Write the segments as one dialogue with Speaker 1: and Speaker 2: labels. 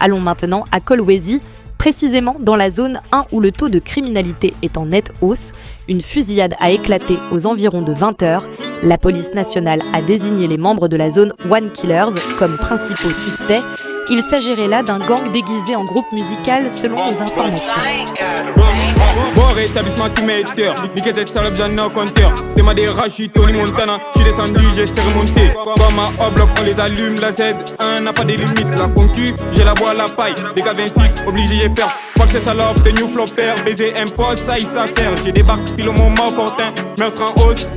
Speaker 1: Allons maintenant à Kolwezi, précisément dans la zone 1 où le taux de criminalité est en nette hausse. Une fusillade a éclaté aux environs de 20h. La police nationale a désigné les membres de la zone One Killers comme principaux suspects. Il s'agirait là d'un gang déguisé en groupe musical selon nos informations.
Speaker 2: Bon rétablissement tous mes haters. Niquez cette salope, j'en ai un compteur. T'es ma dérage, j'suis Tony Montana. J'suis descendu, j'essaie remonter. Comme un hot block, on les allume. La Z1 n'a pas de limite. La concu, j'ai la bois à la paille. Des gars 26, obligé j'ai perce. Fuck ces salopes, des new floppers. Baiser un pote, ça il sait faire. J'ai débarqué pile au moment opportun. Meurtre en hausse.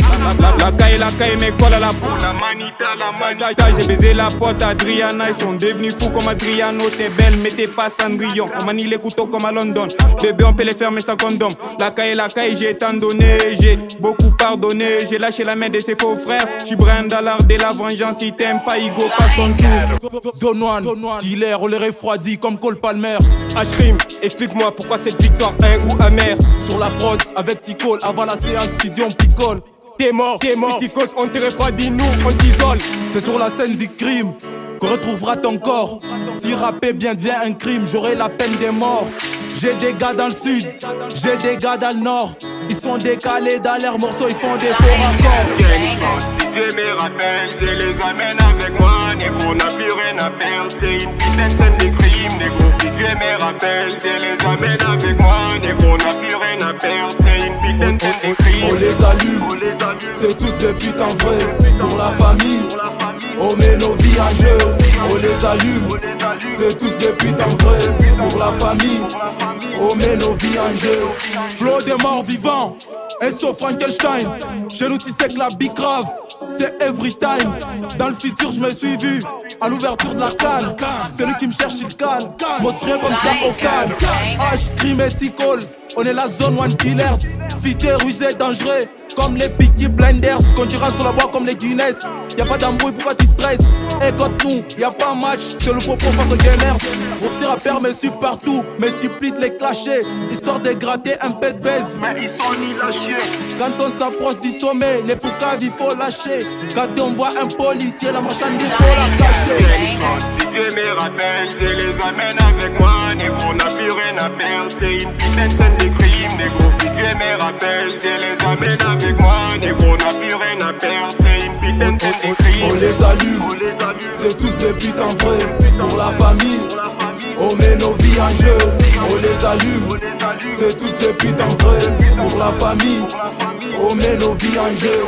Speaker 2: La caille, mes colle à la peau. La manita. J'ai baisé la pote Adriana. Ils sont devenus fous comme Adriano. T'es belle, mais t'es pas Cendrillon. On manie les couteaux comme à London. Bébé, on peut les fermer sans condom. La caille, j'ai tant donné. J'ai beaucoup pardonné. J'ai lâché la main de ses faux frères. J'suis Brandalard de la vengeance. Si t'aimes pas, Igo, passe ton tour.
Speaker 3: Zone One, killer, on les refroidit comme Cole Palmer.
Speaker 2: H-Rim, explique-moi pourquoi cette victoire a un goût amer.
Speaker 3: Sur la prod, avec Ticole, avant la séance, Studio on picole.
Speaker 2: T'es mort. Ticos, on te refroidit, nous, on t'isole.
Speaker 3: C'est sur la scène du crime qu'on retrouvera ton corps. Si rapper bien devient un crime, j'aurai la peine des morts. J'ai des gars dans le sud, j'ai des gars dans le nord. Ils sont décalés dans leurs morceaux, ils font des faux raccords.
Speaker 4: Je me rappelle, je les amène avec moi. Négo, n'a plus rien à perdre, c'est une putain de scène de crime. Négo, je me rappelle, je les amène avec moi. Négo, n'a plus rien à perdre, c'est une putain de scène de crime.
Speaker 3: On les allume, c'est tous des putains vrais. Pour la famille, on met nos vies en jeu. On les allume, c'est tous des putains vrais. Pour la famille, on met nos vies en jeu. Flow des morts vivants, Enzo Frankenstein. Chez nous tu sais que la big grave, c'est every time. Dans le futur je me suis vu à l'ouverture de la canne. Celui qui me cherche il calme, monstrueux comme ça au calme. H, crime et Ticole, on est la zone One Killers. Fité, rusé, dangereux, comme les Peaky Blinders. Quand tu rentres sur la boîte comme les Guinness. Y'a pas d'embrouille, pourquoi tu stresses? Et contre nous, y'a pas match, c'est le propos face aux gamers. Pour à père me suit partout, me supplie de les clasher. Histoire de gratter un peu de baise.
Speaker 4: Mais ils sont ni lâchés.
Speaker 3: Quand on s'approche du sommet, les poucaves il faut lâcher. Quand on voit un policier, la marchandise faut la cacher.
Speaker 4: Je me rappelle, je les amène avec moi. Négo, n'a plus rien à perdre, c'est une putain de scène de crime. Négo, je me rappelle, je les amène avec moi. Négo, n'a plus rien à perdre, c'est une putain de scène de crime.
Speaker 3: On les allume, c'est tous des putains vrais. Pour la famille, on met nos vies en jeu. On les allume, c'est tous des putains vrais. Pour la famille, on met nos vies en jeu.